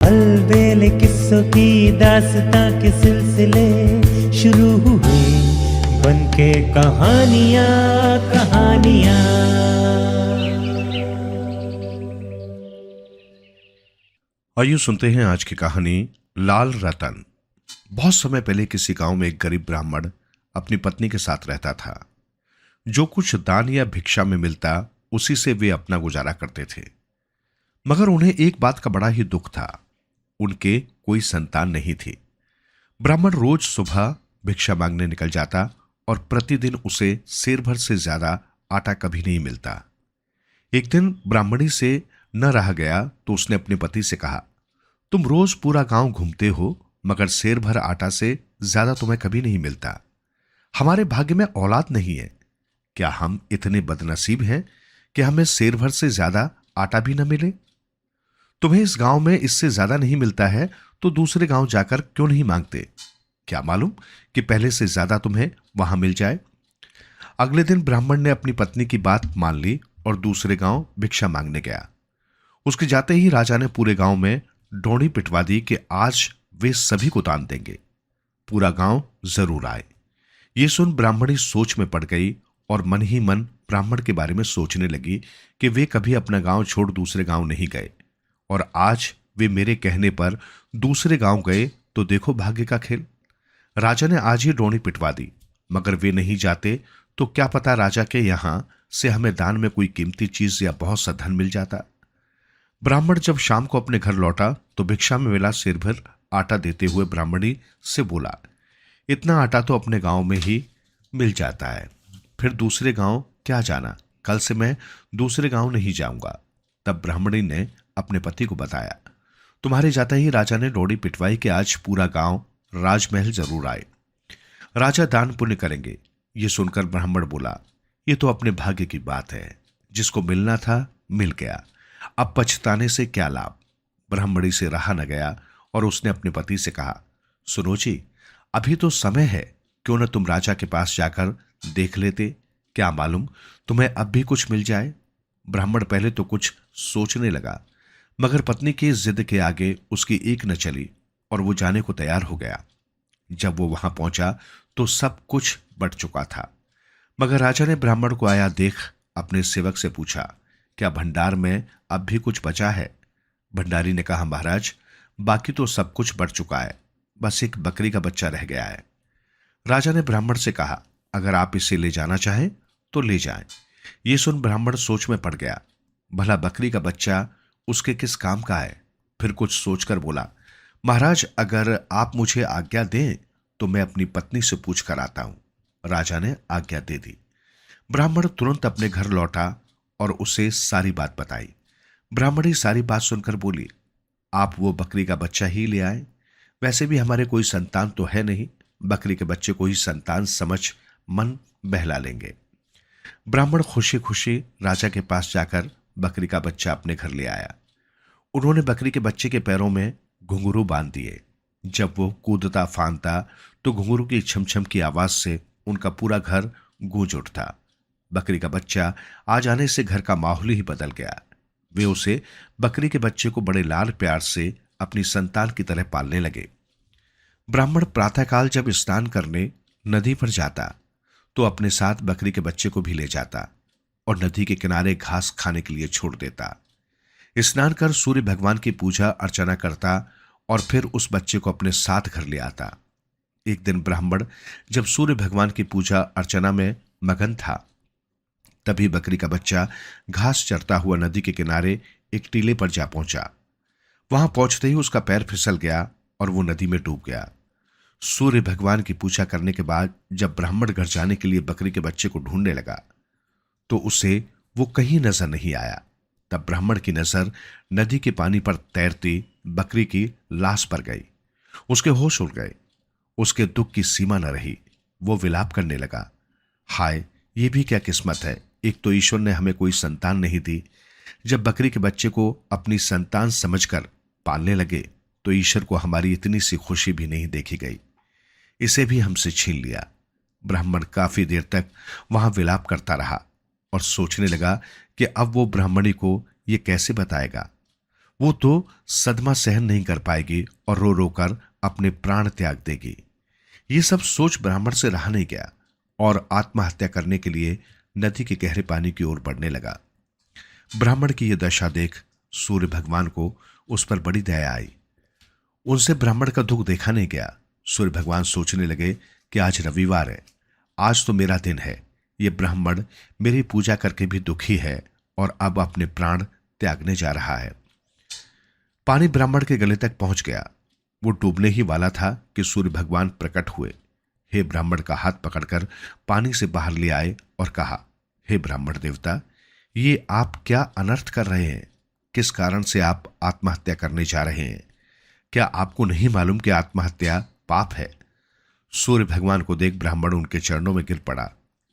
अलबेले किस्सों की दास्तां के सिलसिले शुरू हुए बनके कहानियां कहानियां। आइए सुनते हैं आज की कहानी लाल रतन। बहुत समय पहले किसी गांव में एक गरीब ब्राह्मण अपनी पत्नी के साथ रहता था। जो कुछ दान या भिक्षा में मिलता उसी से वे अपना गुजारा करते थे। मगर उन्हें एक बात का बड़ा ही दुख था, उनके कोई संतान नहीं थी। ब्राह्मण रोज सुबह भिक्षा मांगने निकल जाता और प्रतिदिन उसे सेर भर से ज्यादा आटा कभी नहीं मिलता। एक दिन ब्राह्मणी से न रहा गया तो उसने अपने पति से कहा, तुम रोज पूरा गांव घूमते हो मगर सेर भर आटा से ज्यादा तुम्हें कभी नहीं मिलता। हमारे भाग्य में औलाद नहीं है। क्या हम इतने बदनसीब हैं कि हमें सेर भर से ज्यादा आटा भी न मिले? तुम्हें इस गांव में इससे ज्यादा नहीं मिलता है तो दूसरे गांव जाकर क्यों नहीं मांगते? क्या मालूम कि पहले से ज्यादा तुम्हें वहां मिल जाए। अगले दिन ब्राह्मण ने अपनी पत्नी की बात मान ली और दूसरे गांव भिक्षा मांगने गया। उसके जाते ही राजा ने पूरे गांव में डोंडी पिटवा दी कि आज वे सभी को दान देंगे, पूरा गांव जरूर आए। ये सुन ब्राह्मणी सोच में पड़ गई और मन ही मन ब्राह्मण के बारे में सोचने लगी कि वे कभी अपना गांव छोड़ दूसरे गांव नहीं गए और आज वे मेरे कहने पर दूसरे गांव गए तो देखो भाग्य का खेल। राजा ने आज ही डोंडी पिटवा दी, मगर वे नहीं जाते तो क्या पता राजा के यहां से हमें दान में कोई कीमती चीज या बहुत सा धन मिल जाता। ब्राह्मण जब शाम को अपने घर लौटा तो भिक्षा में मिला सिर भर आटा देते हुए ब्राह्मणी से बोला, इतना आटा तो अपने गांव में ही मिल जाता है, फिर दूसरे गांव क्या जाना, कल से मैं दूसरे गांव नहीं जाऊंगा। तब ब्राह्मणी ने अपने पति को बताया, तुम्हारे जाते ही राजा ने डोंडी पिटवाई कि आज पूरा गांव राजमहल जरूर आए, राजा दान पुण्य करेंगे। ये सुनकर ब्राह्मण बोला, ये तो अपने भाग्य की बात है, जिसको मिलना था मिल गया, अब पछताने से क्या लाभ। ब्राह्मणी से रहा न गया और उसने अपने पति से कहा, सुनो जी, अभी तो समय है, क्यों न तुम राजा के पास जाकर देख लेते, क्या मालूम तुम्हें अब भी कुछ मिल जाए। ब्राह्मण पहले तो कुछ सोचने लगा, मगर पत्नी की जिद के आगे उसकी एक न चली और वो जाने को तैयार हो गया। जब वो वहां पहुंचा तो सब कुछ बट चुका था, मगर राजा ने ब्राह्मण को आया देख अपने सेवक से पूछा, क्या भंडार में अब भी कुछ बचा है? भंडारी ने कहा, महाराज बाकी तो सब कुछ बट चुका है, बस एक बकरी का बच्चा रह गया है। राजा ने ब्राह्मण से कहा, अगर आप इसे ले जाना चाहें तो ले जाएं। ये सुन ब्राह्मण सोच में पड़ गया, भला बकरी का बच्चा उसके किस काम का है। फिर कुछ सोचकर बोला, महाराज अगर आप मुझे आज्ञा दें तो मैं अपनी पत्नी से पूछ कर आता हूं। राजा ने आज्ञा दे दी। ब्राह्मण तुरंत अपने घर लौटा और उसे सारी बात बताई। ब्राह्मणी सारी बात सुनकर बोली, आप वो बकरी का बच्चा ही ले आए, वैसे भी हमारे कोई संतान तो है नहीं, बकरी के बच्चे को ही संतान समझ मन बहला लेंगे। ब्राह्मण खुशी खुशी राजा के पास जाकर बकरी का बच्चा अपने घर ले आया। उन्होंने बकरी के बच्चे के पैरों में घुंघरू बांध दिए। जब वो कूदता फांदता तो घुंघरू की छमछम की आवाज से उनका पूरा घर गूंज उठता। बकरी का बच्चा आ जाने से घर का माहौल ही बदल गया। वे उसे बकरी के बच्चे को बड़े लाड प्यार से अपनी संतान की तरह पालने लगे। ब्राह्मण प्रातःकाल जब स्नान करने नदी पर जाता तो अपने साथ बकरी के बच्चे को भी ले जाता और नदी के किनारे घास खाने के लिए छोड़ देता। स्नान कर सूर्य भगवान की पूजा अर्चना करता और फिर उस बच्चे को अपने साथ घर ले आता। एक दिन ब्राह्मण जब सूर्य भगवान की पूजा अर्चना में मगन था, तभी बकरी का बच्चा घास चरता हुआ नदी के किनारे एक टीले पर जा पहुंचा। वहां पहुंचते ही उसका पैर फिसल गया और वो नदी में डूब गया। सूर्य भगवान की पूजा करने के बाद जब ब्राह्मण घर जाने के लिए बकरी के बच्चे को ढूंढने लगा तो उसे वो कहीं नजर नहीं आया। तब ब्राह्मण की नजर नदी के पानी पर तैरती बकरी की लाश पर गई। उसके होश उड़ गए। उसके दुख की सीमा न रही। वो विलाप करने लगा, हाय ये भी क्या किस्मत है, एक तो ईश्वर ने हमें कोई संतान नहीं दी, जब बकरी के बच्चे को अपनी संतान समझकर पालने लगे तो ईश्वर को हमारी इतनी सी खुशी भी नहीं देखी गई, इसे भी हमसे छीन लिया। ब्राह्मण काफी देर तक वहां विलाप करता रहा और सोचने लगा कि अब वो ब्राह्मणी को ये कैसे बताएगा। वो तो सदमा सहन नहीं कर पाएगी और रो रो कर अपने प्राण त्याग देगी। ये सब सोच ब्राह्मण से रहा नहीं गया और आत्महत्या करने के लिए नदी के गहरे पानी की ओर बढ़ने लगा। ब्राह्मण की यह दशा देख सूर्य भगवान को उस पर बड़ी दया आई। उनसे ब्राह्मण का दुख देखा नहीं गया। सूर्य भगवान सोचने लगे कि आज रविवार है, आज तो मेरा दिन है। ये ब्राह्मण मेरी पूजा करके भी दुखी है और अब अपने प्राण त्यागने जा रहा है। पानी ब्राह्मण के गले तक पहुंच गया। वो डूबने ही वाला था कि सूर्य भगवान प्रकट हुए। हे ब्राह्मण का हाथ पकड़कर पानी से बाहर ले आए और कहा, हे ब्राह्मण देवता, ये आप क्या अनर्थ कर रहे हैं? किस कारण से आप आत्महत्या करने जा रहे हैं? क्या आपको नहीं मालूम कि आत्महत्या पाप है? सूर्य भगवान को देख ब्राह्मण उनके चरणों में गिर पड़ा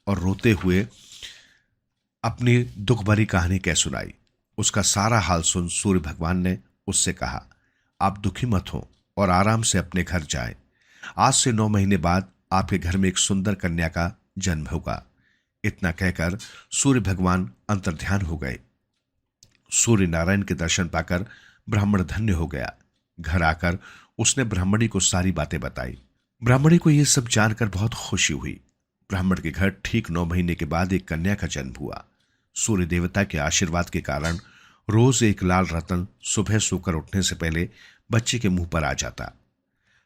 और रोते हुए अपनी दुख भरी कहानी कह सुनाई। उसका सारा हाल सुन सूर्य भगवान ने उससे कहा, आप दुखी मत हो और आराम से अपने घर जाएं। आज से 9 महीने बाद आपके घर में एक सुंदर कन्या का जन्म होगा। इतना कहकर सूर्य भगवान अंतर्ध्यान हो गए। सूर्य नारायण के दर्शन पाकर ब्राह्मण धन्य हो गया। घर आकर उसने ब्राह्मणी को सारी बातें बताई। ब्राह्मणी को यह सब जानकर बहुत खुशी हुई। ब्राह्मण के घर ठीक 9 महीने के बाद एक कन्या का जन्म हुआ। सूर्य देवता के आशीर्वाद के कारण रोज एक लाल रतन सुबह सोकर उठने से पहले बच्चे के मुंह पर आ जाता।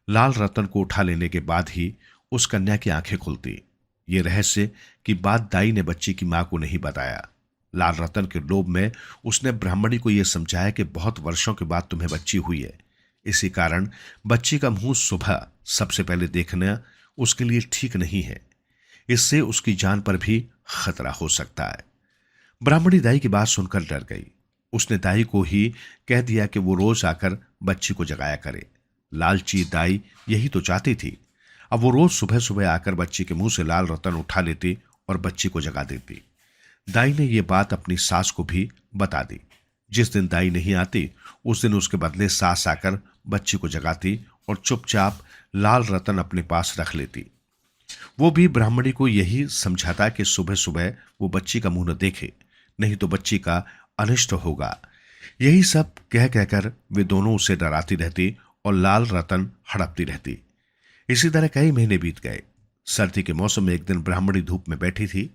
लाल रतन को उठा लेने के बाद ही उस कन्या की आंखें खुलती। ये रहस्य की बात दाई ने बच्ची की मां को नहीं बताया। लाल रतन के लोभ में उसने ब्राह्मणी को यह समझाया कि बहुत वर्षों के बाद तुम्हें बच्ची हुई है, इसी कारण बच्ची का मुंह सुबह सबसे पहले देखना उसके लिए ठीक नहीं है। इससे उसकी जान पर भी खतरा हो सकता है। ब्राह्मणी दाई की बात सुनकर डर गई। उसने दाई को ही कह दिया कि वो रोज आकर बच्ची को जगाया करे। लालची दाई यही तो चाहती थी। अब वो रोज सुबह सुबह आकर बच्ची के मुंह से लाल रतन उठा लेती और बच्ची को जगा देती। दाई ने यह बात अपनी सास को भी बता दी। जिस दिन दाई नहीं आती उस दिन उसके बदले सास आकर बच्ची को जगाती और चुपचाप लाल रतन अपने पास रख लेती। वो भी ब्राह्मणी को यही समझाता कि सुबह सुबह वो बच्ची का मुंह न देखे, नहीं तो बच्ची का अनिष्ट होगा। यही सब कह कहकर वे दोनों उसे डराती रहती और लाल रतन हड़पती रहती। इसी तरह कई महीने बीत गए। सर्दी के मौसम में एक दिन ब्राह्मणी धूप में बैठी थी।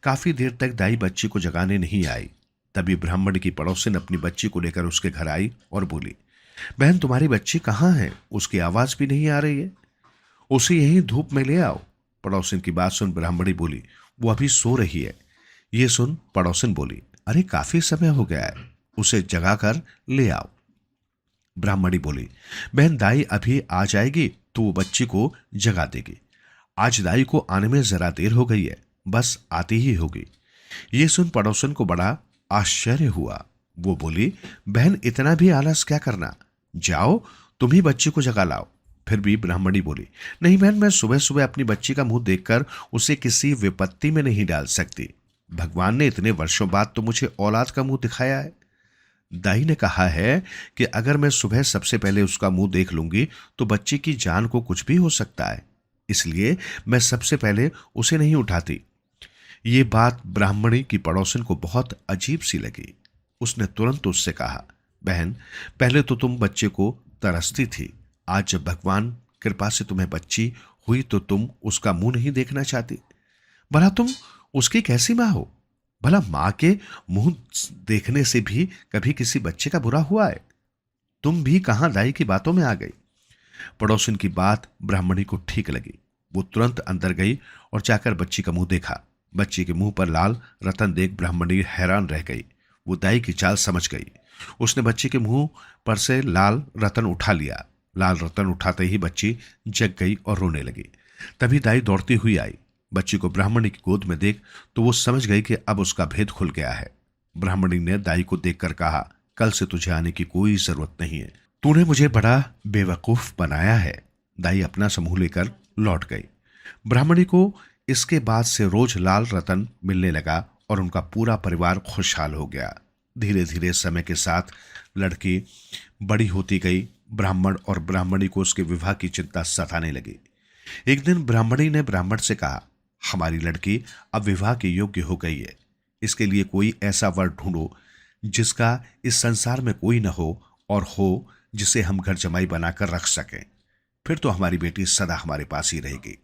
काफी देर तक दाई बच्ची को जगाने नहीं आई। तभी ब्राह्मण की पड़ोसिन अपनी बच्ची को लेकर उसके घर आई और बोली, बहन तुम्हारी बच्ची कहाँ है? उसकी आवाज भी नहीं आ रही है, उसे यहीं धूप में ले आओ। पड़ोसिन की बात सुन ब्राह्मणी बोली, वो अभी सो रही है। ये सुन पड़ोसिन बोली, अरे काफी समय हो गया है, उसे जगा कर ले आओ। ब्राह्मणी बोली, बहन दाई अभी आ जाएगी तो वो बच्ची को जगा देगी। आज दाई को आने में जरा देर हो गई है, बस आती ही होगी। ये सुन पड़ोसन को बड़ा आश्चर्य हुआ। वो बोली, बहन इतना भी आलस क्या करना, जाओ तुम ही बच्ची को जगा लाओ। फिर भी ब्राह्मणी बोली, नहीं बहन, मैं सुबह सुबह अपनी बच्ची का मुंह देखकर उसे किसी विपत्ति में नहीं डाल सकती। भगवान ने इतने वर्षों बाद तो मुझे औलाद का मुंह दिखाया है। दाई ने कहा है कि अगर मैं सुबह सबसे पहले उसका मुंह देख लूंगी तो बच्ची की जान को कुछ भी हो सकता है, इसलिए मैं सबसे पहले उसे नहीं उठाती। ये बात ब्राह्मणी की पड़ोसन को बहुत अजीब सी लगी। उसने तुरंत उससे कहा, बहन पहले तो तुम बच्चे को तरसती थी, आज जब भगवान कृपा से तुम्हें बच्ची हुई तो तुम उसका मुंह नहीं देखना चाहती। भला तुम उसकी कैसी मां हो? भला मां के मुंह देखने से भी कभी किसी बच्चे का बुरा हुआ है? तुम भी कहां दाई की बातों में आ गई। पड़ोसन की बात ब्राह्मणी को ठीक लगी। वो तुरंत अंदर गई और जाकर बच्ची का मुंह देखा। बच्ची के मुंह पर लाल रतन देख ब्राह्मणी हैरान रह गई। वो दाई की चाल समझ गई। उसने बच्ची के मुंह पर से लाल रतन उठा लिया। लाल रतन उठाते ही बच्ची जग गई और रोने लगी। तभी दाई दौड़ती हुई आई। बच्ची को ब्राह्मणी की गोद में देख तो वो समझ गई कि अब उसका भेद खुल गया है। ब्राह्मणी ने दाई को देखकर कहा, कल से तुझे आने की कोई जरूरत नहीं है, तूने मुझे बड़ा बेवकूफ बनाया है। दाई अपना समूह लेकर लौट गई। ब्राह्मणी को इसके बाद से रोज लाल रतन मिलने लगा और उनका पूरा परिवार खुशहाल हो गया। धीरे धीरे समय के साथ लड़की बड़ी होती गई। ब्राह्मण और ब्राह्मणी को उसके विवाह की चिंता सताने लगी। एक दिन ब्राह्मणी ने ब्राह्मण से कहा, हमारी लड़की अब विवाह के योग्य हो गई है, इसके लिए कोई ऐसा वर ढूंढो जिसका इस संसार में कोई न हो, और हो जिसे हम घर जमाई बनाकर रख सकें। फिर तो हमारी बेटी सदा हमारे पास ही रहेगी।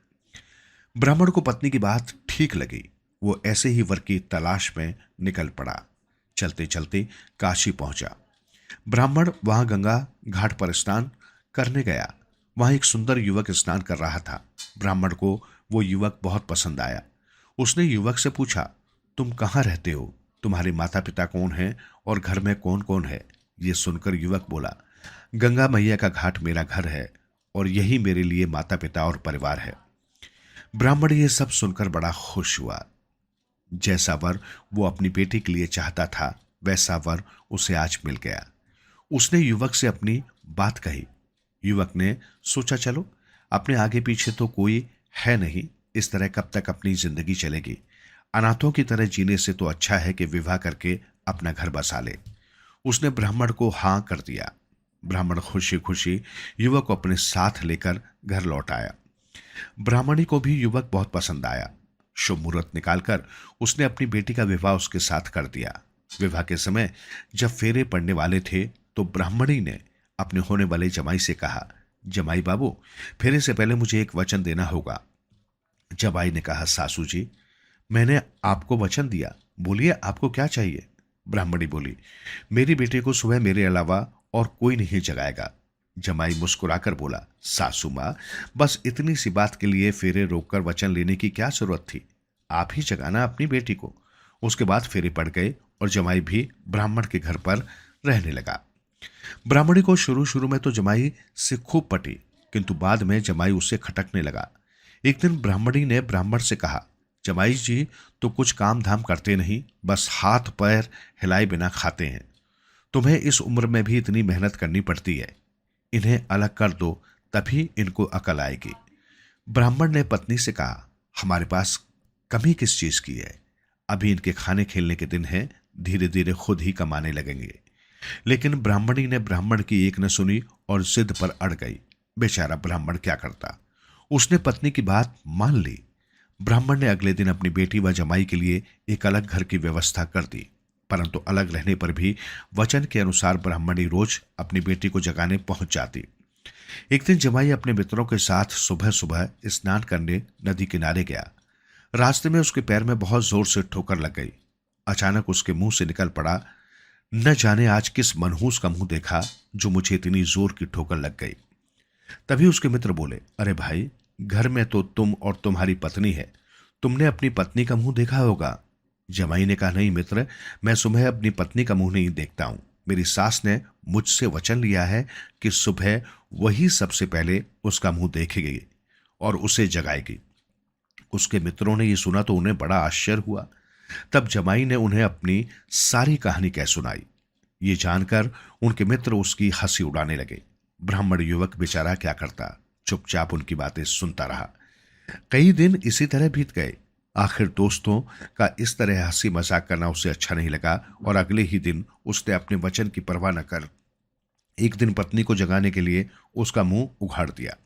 ब्राह्मण को पत्नी की बात ठीक लगी। वो ऐसे ही वर की तलाश में निकल पड़ा। चलते चलते काशी पहुंचा। ब्राह्मण वहां गंगा घाट पर स्नान करने गया। वहां एक सुंदर युवक स्नान कर रहा था। ब्राह्मण को वो युवक बहुत पसंद आया। उसने युवक से पूछा, तुम कहाँ रहते हो? तुम्हारे माता पिता कौन हैं और घर में कौन कौन है? ये सुनकर युवक बोला, गंगा मैया का घाट मेरा घर है और यही मेरे लिए माता पिता और परिवार है। ब्राह्मण ये सब सुनकर बड़ा खुश हुआ। जैसा वर वो अपनी बेटी के लिए चाहता था, वैसा वर उसे आज मिल गया। उसने युवक से अपनी बात कही। युवक ने सोचा, चलो अपने आगे पीछे तो कोई है नहीं, इस तरह कब तक अपनी जिंदगी चलेगी। अनाथों की तरह जीने से तो अच्छा है कि विवाह करके अपना घर बसा ले। उसने ब्राह्मण को हाँ कर दिया। ब्राह्मण खुशी खुशी युवक को अपने साथ लेकर घर लौट आया। ब्राह्मणी को भी युवक बहुत पसंद आया। शुभ मुहूर्त निकालकर उसने अपनी बेटी का विवाह उसके साथ कर दिया। विवाह के समय जब फेरे पड़ने वाले थे तो ब्राह्मणी ने अपने होने वाले जमाई से कहा, जमाई बाबू, फेरे से पहले मुझे एक वचन देना होगा। जमाई ने कहा, सासू जी, मैंने आपको वचन दिया, बोलिए आपको क्या चाहिए? ब्राह्मणी बोली, मेरी बेटे को सुबह मेरे अलावा और कोई नहीं जगाएगा। जमाई मुस्कुराकर बोला, सासू माँ, बस इतनी सी बात के लिए फेरे रोककर वचन लेने की क्या जरूरत थी? आप ही जगाना अपनी बेटी को। उसके बाद फेरे पड़ गए और जमाई भी ब्राह्मण के घर पर रहने लगा। ब्राह्मणी को शुरू शुरू में तो जमाई से खूब पटी, किंतु बाद में जमाई उससे खटकने लगा। एक दिन ब्राह्मणी ने ब्राह्मण से कहा, जमाई जी तो कुछ काम धाम करते नहीं, बस हाथ पैर हिलाए बिना खाते हैं। तुम्हें इस उम्र में भी इतनी मेहनत करनी पड़ती है। इन्हें अलग कर दो, तभी इनको अकल आएगी। ब्राह्मण ने पत्नी से कहा, हमारे पास कमी किस चीज की है? अभी इनके खाने खेलने के दिन हैं, धीरे धीरे खुद ही कमाने लगेंगे। लेकिन ब्राह्मणी ने ब्राह्मण की एक न सुनी और जिद पर अड़ गई। बेचारा ब्राह्मण क्या करता, उसने पत्नी की बात मान ली। ब्राह्मण ने अगले दिन अपनी बेटी व जमाई के लिए एक अलग घर की व्यवस्था कर दी, परंतु अलग रहने पर भी वचन के अनुसार ब्राह्मणी रोज अपनी बेटी को जगाने पहुंच जाती। एक दिन जमाई अपने मित्रों के साथ सुबह सुबह स्नान करने नदी किनारे गया। रास्ते में उसके पैर में बहुत जोर से ठोकर लग गई। अचानक उसके मुंह से निकल पड़ा, न जाने आज किस मनहूस का मुंह देखा जो मुझे इतनी जोर की ठोकर लग गई। तभी उसके मित्र बोले, अरे भाई, घर में तो तुम और तुम्हारी पत्नी है, तुमने अपनी पत्नी का मुंह देखा होगा। जमाई ने कहा, नहीं मित्र, मैं सुबह अपनी पत्नी का मुंह नहीं देखता हूं। मेरी सास ने मुझसे वचन लिया है कि सुबह वही सबसे पहले उसका मुंह देखेगी और उसे जगाएगी। उसके मित्रों ने यह सुना तो उन्हें बड़ा आश्चर्य हुआ। तब जमाई ने उन्हें अपनी सारी कहानी कह सुनाई। ये जानकर उनके मित्र उसकी हंसी उड़ाने लगे। ब्राह्मण युवक बेचारा क्या करता, चुपचाप उनकी बातें सुनता रहा। कई दिन इसी तरह बीत गए। आखिर दोस्तों का इस तरह हंसी मजाक करना उसे अच्छा नहीं लगा और अगले ही दिन उसने अपने वचन की परवाह न कर एक दिन पत्नी को जगाने के लिए उसका मुंह उघाड़ दिया।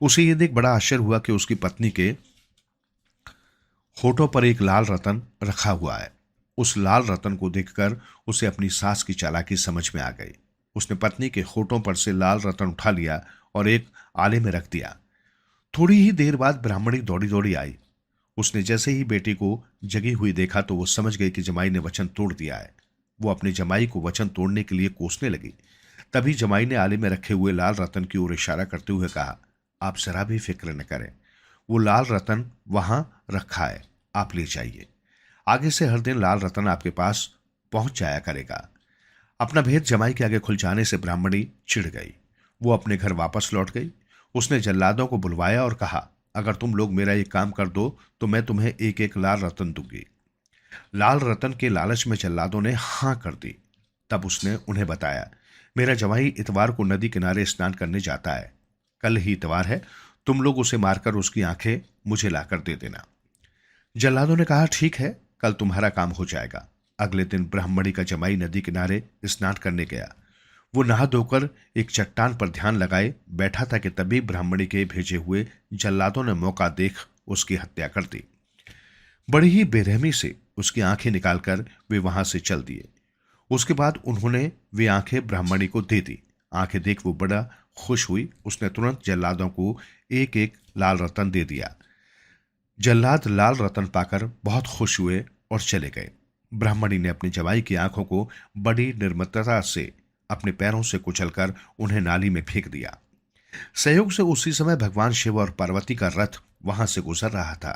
उसे यह देख बड़ा आश्चर्य हुआ कि उसकी पत्नी के होठों पर एक लाल रतन रखा हुआ है। उस लाल रतन को देखकर उसे अपनी सास की चालाकी समझ में आ गई। उसने पत्नी के होठों पर से लाल रतन उठा लिया और एक आले में रख दिया। थोड़ी ही देर बाद ब्राह्मणी दौड़ी दौड़ी आई। उसने जैसे ही बेटी को जगी हुई देखा तो वो समझ गई कि जमाई ने वचन तोड़ दिया है। वो अपने जमाई को वचन तोड़ने के लिए कोसने लगी। तभी जमाई ने आले में रखे हुए लाल रतन की ओर इशारा करते हुए कहा, आप जरा भी फिक्र न करें, वो लाल रतन वहां रखा है, आप ले जाइए। आगे से हर दिन लाल रतन आपके पास पहुंच जाया करेगा। अपना भेद जमाई के आगे खुल जाने से ब्राह्मणी चिढ़ गई। वो अपने घर वापस लौट गई। उसने जल्लादों को बुलवाया और कहा, अगर तुम लोग मेरा एक काम कर दो तो मैं तुम्हें एक एक लाल रतन दूंगी। लाल रतन के लालच में जल्लादों ने हां कर दी। तब उसने उन्हें बताया, मेरा जवाई इतवार को नदी किनारे स्नान करने जाता है। कल ही इतवार है, तुम लोग उसे मारकर उसकी आंखें मुझे लाकर दे देना। जल्लादों ने कहा, ठीक है, कल तुम्हारा काम हो जाएगा। अगले दिन ब्राह्मणी का जमाई नदी किनारे स्नान करने गया। वो नहा धोकर एक चट्टान पर ध्यान लगाए बैठा था कि तभी ब्राह्मणी के भेजे हुए जल्लादों ने मौका देख उसकी हत्या कर दी। बड़ी ही बेरहमी से उसकी आंखें निकालकर वे वहां से चल दिए। उसके बाद उन्होंने वे आंखें ब्राह्मणी को दे दी। आंखें देख वो बड़ा खुश हुई। उसने तुरंत जल्लादों को एक एक लाल रतन दे दिया। जल्लाद लाल रतन पाकर बहुत खुश हुए और चले गए। ब्राह्मणी ने अपनी जवाई की आंखों को बड़ी निर्ममता से अपने पैरों से कुचलकर उन्हें नाली में फेंक दिया। संयोग से उसी समय भगवान शिव और पार्वती का रथ वहां से गुजर रहा था।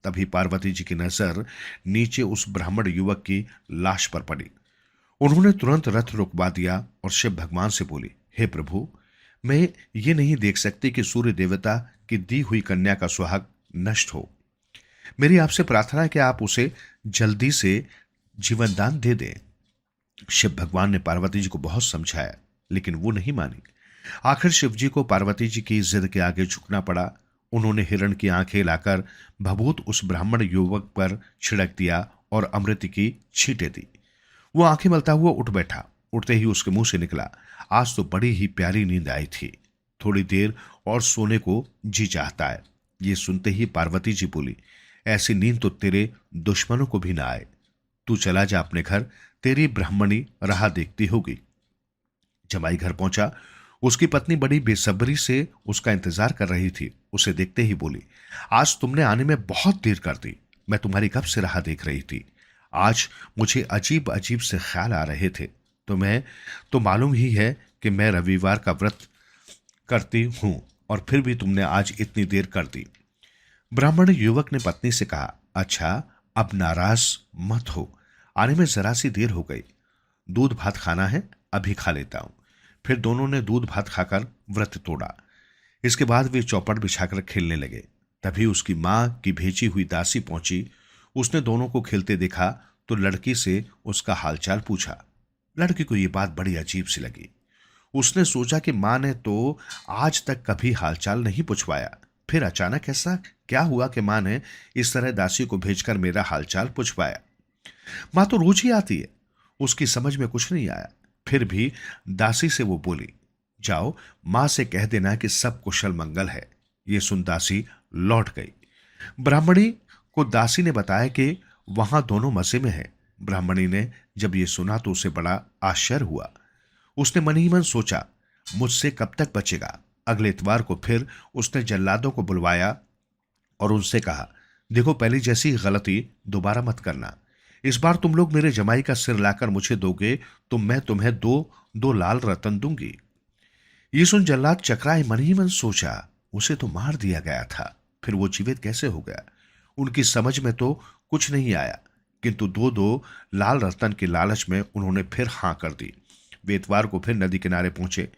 तभी पार्वती जी की नजर नीचे उस ब्राह्मण युवक की लाश पर पड़ी। उन्होंने तुरंत रथ रुकवा दिया और शिव भगवान से बोली, हे प्रभु, मैं ये नहीं देख सकती कि सूर्य देवता की दी हुई कन्या का सुहाग नष्ट हो। मेरी आपसे प्रार्थना है कि आप उसे जल्दी से जीवन दान दे दें। शिव भगवान ने पार्वती जी को बहुत समझाया, लेकिन वो नहीं मानी। आखिर शिव जी को पार्वती जी की जिद के आगे झुकना पड़ा। उन्होंने हिरण की आंखें लाकर भभूत उस ब्राह्मण युवक पर छिड़क दिया और अमृत की छींटें दी। वो आंखें मलता हुआ उठ बैठा। उठते ही उसके मुंह से निकला, आज तो बड़ी ही प्यारी नींद आई थी, थोड़ी देर और सोने को जी चाहता है। ये सुनते ही पार्वती जी बोली, ऐसी नींद तो तेरे दुश्मनों को भी ना आए। तू चला जा अपने घर, तेरी ब्राह्मणी राह देखती होगी। जमाई घर पहुंचा। उसकी पत्नी बड़ी बेसब्री से उसका इंतजार कर रही थी। उसे देखते ही बोली, आज तुमने आने में बहुत देर कर दी। मैं तुम्हारी कब से राह देख रही थी। आज मुझे अजीब अजीब से ख्याल आ रहे थे। तुम्हें तो मालूम ही है कि मैं रविवार का व्रत करती हूं, और फिर भी तुमने आज इतनी देर कर दी। ब्राह्मण युवक ने पत्नी से कहा, अच्छा, अब नाराज मत हो, आने में जरा सी देर हो गई। दूध भात खाना है, अभी खा लेता हूं। फिर दोनों ने दूध भात खाकर व्रत तोड़ा। इसके बाद वे चौपट बिछाकर खेलने लगे। तभी उसकी मां की भेजी हुई दासी पहुंची। उसने दोनों को खेलते देखा तो लड़की से उसका हालचाल पूछा। लड़की को यह बात बड़ी अजीब सी लगी। उसने सोचा कि मां ने तो आज तक कभी हालचाल नहीं पूछवाया, फिर अचानक ऐसा क्या हुआ कि मां ने इस तरह दासी को भेजकर मेरा हालचाल पूछवाया। मां तो रोज ही आती है। उसकी समझ में कुछ नहीं आया। फिर भी दासी से वो बोली, जाओ मां से कह देना कि सब कुशल मंगल है। ये सुन दासी लौट गई। ब्राह्मणी को दासी ने बताया कि वहां दोनों मजे में है। ब्राह्मणी ने जब ये सुना तो उसे बड़ा आश्चर्य हुआ। उसने मन ही मन सोचा, मुझसे कब तक बचेगा। अगले इतवार को फिर उसने जल्लादों को बुलवाया और उनसे कहा, देखो, पहले जैसी गलती दोबारा मत करना। इस बार तुम लोग मेरे जमाई का सिर लाकर मुझे दोगे तो मैं तुम्हें दो लाल रतन दूंगी। ये सुन जल्लाद चकराए। मन ही मन सोचा, उसे तो मार दिया गया था, फिर वो जीवित कैसे हो गया। उनकी समझ में तो कुछ नहीं आया, किंतु दो लाल रतन के लालच में उन्होंने फिर हां कर दी। वे इतवार को फिर नदी किनारे पहुंचे।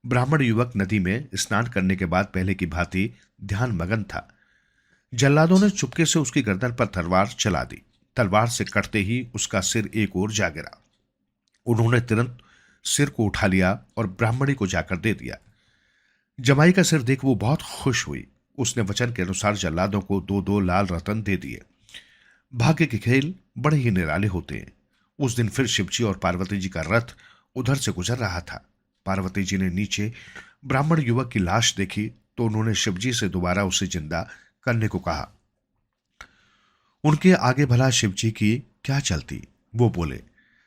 ब्राह्मण युवक नदी में स्नान करने के बाद पहले की भांति ध्यान मगन था। जल्लादों ने चुपके से उसकी गर्दन पर तलवार चला दी। तलवार से कटते ही उसका सिर एक ओर जा गिरा। उन्होंने तुरंत सिर को उठा लिया और ब्राह्मणी को जाकर दे दिया। जमाई का सिर देख वो बहुत खुश हुई। उसने वचन के अनुसार जल्लादों को दो लाल रतन दे दिए। भाग्य के खेल बड़े ही निराले होते हैं। उस दिन फिर शिवजी और पार्वती जी का रथ उधर से गुजर रहा था। पार्वती जी ने नीचे ब्राह्मण युवक की लाश देखी तो उन्होंने शिवजी से दोबारा उसे जिंदा करने को कहा। उनके आगे भला शिवजी की क्या चलती। वो बोले,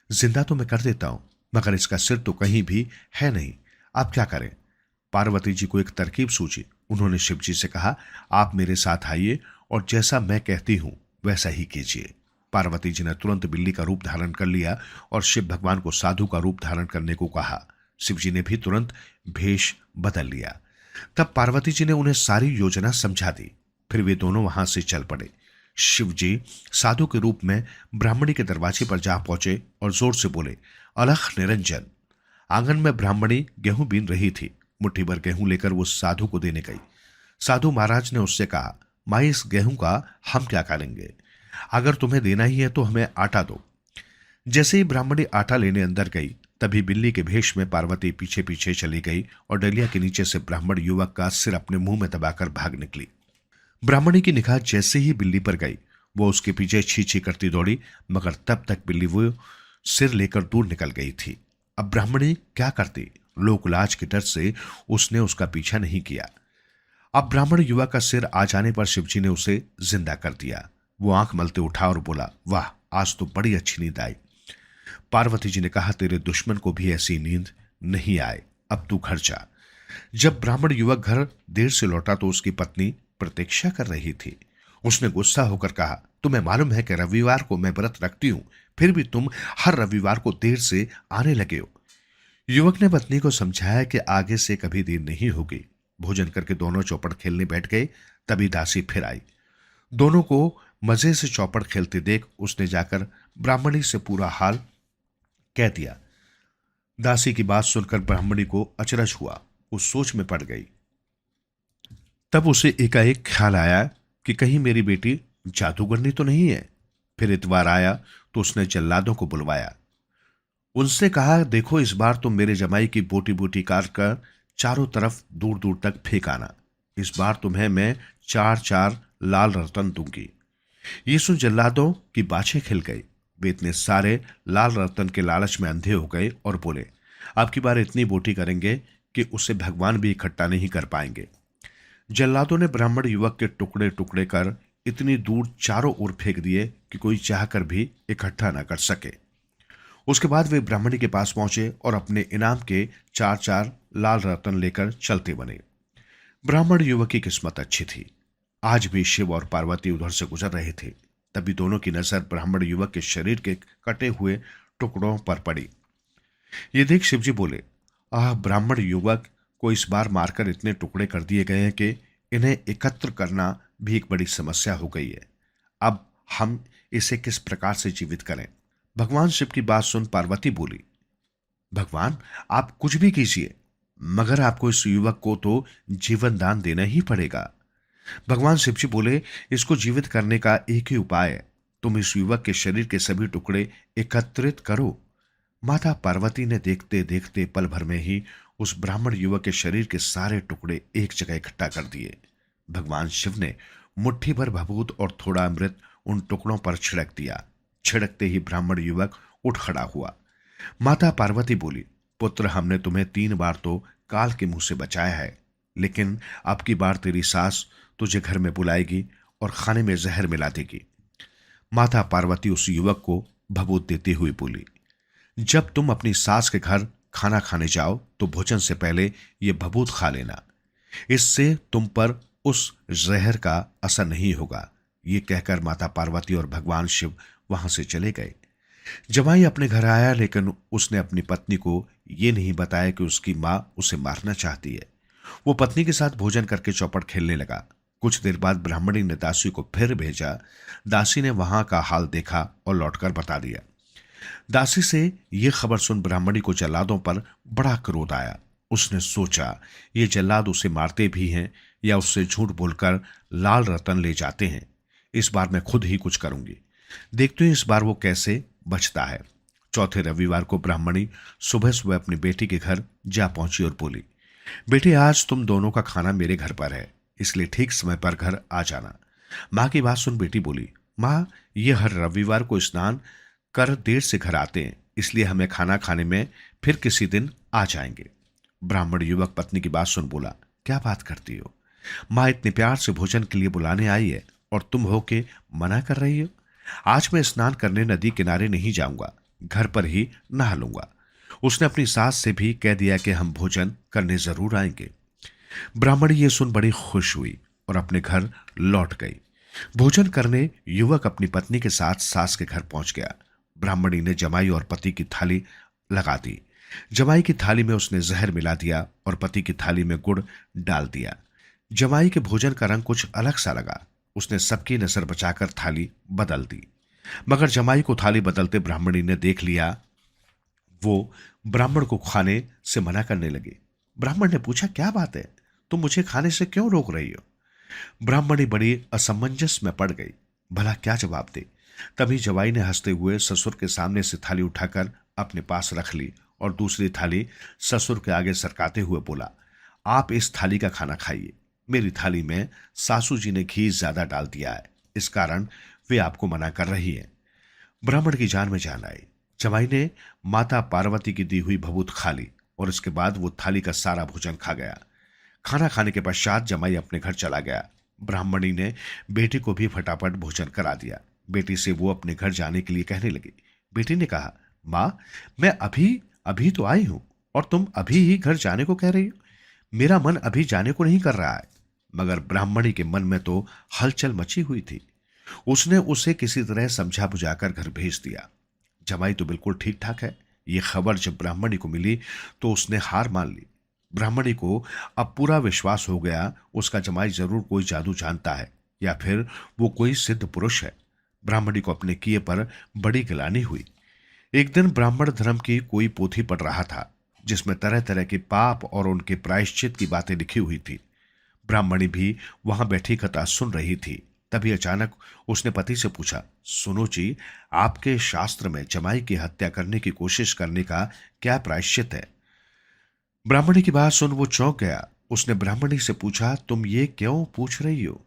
जिंदा तो मैं कर देता हूं, मगर इसका सिर तो कहीं भी है नहीं। आप क्या करें। पार्वती जी को एक तरकीब सूझी। उन्होंने शिवजी से कहा, आप मेरे साथ आइए और जैसा मैं कहती हूं वैसा ही कीजिए। पार्वती जी ने तुरंत बिल्ली का रूप धारण कर लिया और शिव भगवान को साधु का रूप धारण करने को कहा। शिवजी ने भी तुरंत भेष बदल लिया। तब पार्वती जी ने उन्हें सारी योजना समझा दी। फिर वे दोनों वहां से चल पड़े। शिवजी साधु के रूप में ब्राह्मणी के दरवाजे पर जा पहुंचे और जोर से बोले, अलख निरंजन। आंगन में ब्राह्मणी गेहूं बीन रही थी। मुट्ठी भर गेहूं लेकर वो साधु को देने गई। साधु महाराज ने उससे कहा, माई, इस गेहूं का हम क्या करेंगे। अगर तुम्हें देना ही है तो हमें आटा दो। जैसे ही ब्राह्मणी आटा लेने अंदर गई तभी बिल्ली के भेष में पार्वती पीछे पीछे चली गई और डलिया के नीचे से ब्राह्मण युवक का सिर अपने मुंह में दबाकर भाग निकली। ब्राह्मणी की निगाह जैसे ही बिल्ली पर गई वो उसके पीछे छी छी करती दौड़ी, मगर तब तक बिल्ली वो सिर लेकर दूर निकल गई थी। अब ब्राह्मणी क्या करती। लोकलाज के डर से उसने उसका पीछा नहीं किया। अब ब्राह्मण युवक का सिर आ जाने पर शिवजी ने उसे जिंदा कर दिया। वो आंख मलते उठा और बोला, वाह, आज तो बड़ी अच्छी नींद आई। पार्वती जी ने कहा, तेरे दुश्मन को भी ऐसी नींद नहीं आए, अब तू घर जा। जब ब्राह्मण युवक घर देर से लौटा तो उसकी पत्नी प्रतीक्षा कर रही थी। उसने गुस्सा होकर कहा, तुम्हें मालूम है कि रविवार को मैं व्रत रखती हूं, फिर भी तुम हर रविवार को देर से आने लगे हो। युवक ने पत्नी को समझाया कि आगे से कभी देर नहीं होगी। भोजन करके दोनों चौपड़ खेलने बैठ गए। तभी दासी फिर आई। दोनों को मजे से चौपड़ खेलते देख उसने जाकर ब्राह्मणी से पूरा हाल कह दिया। दासी की बात सुनकर ब्राह्मणी को अचरज हुआ, उस सोच में पड़ गई। तब उसे एकाएक ख्याल आया कि कहीं मेरी बेटी जादूगरनी तो नहीं है। फिर इतवार आया तो उसने जल्लादों को बुलवाया। उनसे कहा, देखो इस बार तुम मेरे जमाई की बोटी बोटी काट कर चारों तरफ दूर दूर तक फेंक आना। इस बार तुम्हें मैं 4-4 लाल रतन दूंगी। ये सुन जल्लादों की बाछें खिल गई। वे इतने सारे लाल रतन के लालच में अंधे हो गए और बोले, अब की बार इतनी बोटी करेंगे कि उसे भगवान भी इकट्ठा नहीं कर पाएंगे। जल्लादों ने ब्राह्मण युवक के टुकड़े टुकड़े कर इतनी दूर चारों ओर फेंक दिए कि कोई चाहकर भी इकट्ठा न कर सके। उसके बाद वे ब्राह्मणी के पास पहुंचे और अपने इनाम के 4-4 लाल रतन लेकर चलते बने। ब्राह्मण युवक की किस्मत अच्छी थी। आज भी शिव और पार्वती उधर से गुजर रहे थे। तभी दोनों की नजर ब्राह्मण युवक के शरीर के कटे हुए टुकड़ों पर पड़ी। ये देख शिवजी बोले, आह, ब्राह्मण युवक को इस बार मारकर इतने टुकड़े कर दिए गए हैं कि इन्हें एकत्र करना भी एक बड़ी समस्या हो गई है। अब हम इसे किस प्रकार से जीवित करें? भगवान शिव की बात सुन पार्वती बोली, भगवान आप कुछ भी कीजिए, मगर आपको इस युवक को तो जीवन दान देना ही पड़ेगा। भगवान शिवजी बोले, इसको जीवित करने का एक ही उपाय है, तुम इस युवक के शरीर के सभी टुकड़े एकत्रित करो। माता पार्वती ने देखते देखते पल भर में ही उस ब्राह्मण युवक के शरीर के सारे टुकड़े एक जगह इकट्ठा कर दिए। भगवान शिव ने मुट्ठी भर भभूत और थोड़ा अमृत उन टुकड़ों पर छिड़क दिया। छिड़कते ही ब्राह्मण युवक उठ खड़ा हुआ। माता पार्वती बोली, पुत्र, हमने तुम्हें 3 बार तो काल के मुंह से बचाया है, लेकिन अब की बार तेरी सास तुझे घर में बुलाएगी और खाने में जहर मिला देगी। माता पार्वती उस युवक को भभूत देती हुई बोली, जब तुम अपनी सास के घर खाना खाने जाओ तो भोजन से पहले ये भभूत खा लेना, इससे तुम पर उस जहर का असर नहीं होगा। ये कहकर माता पार्वती और भगवान शिव वहां से चले गए। जमाई अपने घर आया, लेकिन उसने अपनी पत्नी को ये नहीं बताया कि उसकी मां उसे मारना चाहती है। वो पत्नी के साथ भोजन करके चौपड़ खेलने लगा। कुछ देर बाद ब्राह्मणी ने दासी को फिर भेजा। दासी ने वहां का हाल देखा और लौटकर बता दिया। दासी से यह खबर सुन ब्राह्मणी को जल्लादों पर बड़ा क्रोध आया। उसने सोचा, ये जल्लाद उसे मारते भी हैं या उससे झूठ बोलकर लाल रतन ले जाते हैं। इस बार मैं खुद ही कुछ करूंगी। देखते हैं इस बार वो कैसे बचता है। चौथे रविवार को ब्राह्मणी सुबह सुबह अपनी बेटी के घर जा पहुंची और बोली, बेटी, आज तुम दोनों का खाना मेरे घर पर है, इसलिए ठीक समय पर घर आ जाना। माँ की बात सुन बेटी बोली, माँ, ये हर रविवार को स्नान कर देर से घर आते हैं, इसलिए हमें खाना खाने में फिर किसी दिन आ जाएंगे। ब्राह्मण युवक पत्नी की बात सुन बोला, क्या बात करती हो? माँ इतने प्यार से भोजन के लिए बुलाने आई है और तुम हो के मना कर रही हो। आज मैं स्नान करने नदी किनारे नहीं जाऊंगा, घर पर ही नहा लूंगा। उसने अपनी सास से भी कह दिया कि हम भोजन करने जरूर आएंगे। ब्राह्मणी ये सुन बड़ी खुश हुई और अपने घर लौट गई। भोजन करने युवक अपनी पत्नी के साथ सास के घर पहुंच गया। ब्राह्मणी ने जमाई और पति की थाली लगा दी। जमाई की थाली में उसने जहर मिला दिया और पति की थाली में गुड़ डाल दिया। जमाई के भोजन का रंग कुछ अलग सा लगा। उसने सबकी नजर बचाकर थाली बदल दी, मगर जमाई को थाली बदलते ब्राह्मणी ने देख लिया। वो ब्राह्मण को खाने से मना करने लगी। ब्राह्मण ने पूछा, क्या बात है, तुम मुझे खाने से क्यों रोक रही हो? ब्राह्मणी बड़ी असमंजस में पड़ गई, भला क्या जवाब दे। तभी जवाई ने हंसते हुए ससुर के सामने से थाली उठाकर अपने पास रख ली और दूसरी थाली ससुर के आगे सरकाते हुए बोला, आप इस थाली का खाना खाइए। मेरी थाली में सासू जी ने घी ज्यादा डाल दिया है, इस कारण वे आपको मना कर रही है। ब्राह्मण की जान में जान आई। जमाई ने माता पार्वती की दी हुई भभूत खा ली और इसके बाद वो थाली का सारा भोजन खा गया। खाना खाने के पश्चात जमाई अपने घर चला गया। ब्राह्मणी ने बेटी को भी फटाफट भोजन करा दिया। बेटी से वो अपने घर जाने के लिए कहने लगी। बेटी ने कहा, मां, मैं अभी अभी तो आई हूं और तुम अभी ही घर जाने को कह रही हो। मेरा मन अभी जाने को नहीं कर रहा है। मगर ब्राह्मणी के मन में तो हलचल मची हुई थी। उसने उसे किसी तरह समझा बुझाकर घर भेज दिया। जमाई तो बिल्कुल ठीक ठाक है। यह खबर जब ब्राह्मणी को मिली तो उसने हार मान ली। ब्राह्मणी को अब पूरा विश्वास हो गया, उसका जमाई जरूर कोई जादू जानता है या फिर वो कोई सिद्ध पुरुष है। ब्राह्मणी को अपने किए पर बड़ी गिलानी हुई। एक दिन ब्राह्मण धर्म की कोई पोथी पढ़ रहा था जिसमें तरह तरह के पाप और उनके प्रायश्चित की बातें लिखी हुई थी। ब्राह्मणी भी वहां बैठी कथा सुन रही थी। तभी अचानक उसने पति से पूछा, सुनो जी, आपके शास्त्र में जमाई की हत्या करने की कोशिश करने का क्या प्रायश्चित है? ब्राह्मणी की बात सुन वो चौंक गया। उसने ब्राह्मणी से पूछा, तुम ये क्यों पूछ रही हो?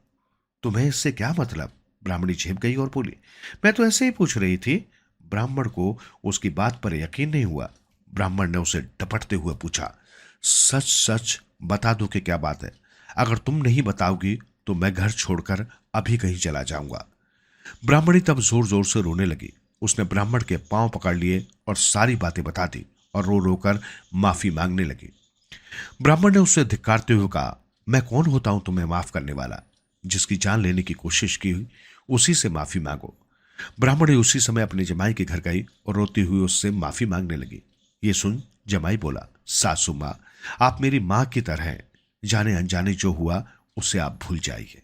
तुम्हें इससे क्या मतलब? ब्राह्मणी झेप गई और बोली, मैं तो ऐसे ही पूछ रही थी। ब्राह्मण को उसकी बात पर यकीन नहीं हुआ। ब्राह्मण ने उसे डपटते हुए पूछा, सच सच बता दो कि क्या बात है। अगर तुम नहीं बताओगी तो मैं घर छोड़कर अभी कहीं चला जाऊंगा। ब्राह्मणी तब जोर जोर से रोने लगी। उसने ब्राह्मण के पांव पकड़ लिए और सारी बातें बता दी और रो रो कर माफी मांगने लगी। ब्राह्मण ने उससे धिक्कारते हुए कहा, मैं कौन होता हूं तुम्हें माफ करने वाला? जिसकी जान लेने की कोशिश की हुई उसी से माफी मांगो। ब्राह्मणी उसी समय अपने जमाई के घर गई और रोती हुई उससे माफी मांगने लगी। ये सुन जमाई बोला, सासू मां, आप मेरी मां की तरह हैं। जाने अनजाने जो हुआ उसे आप भूल जाइए।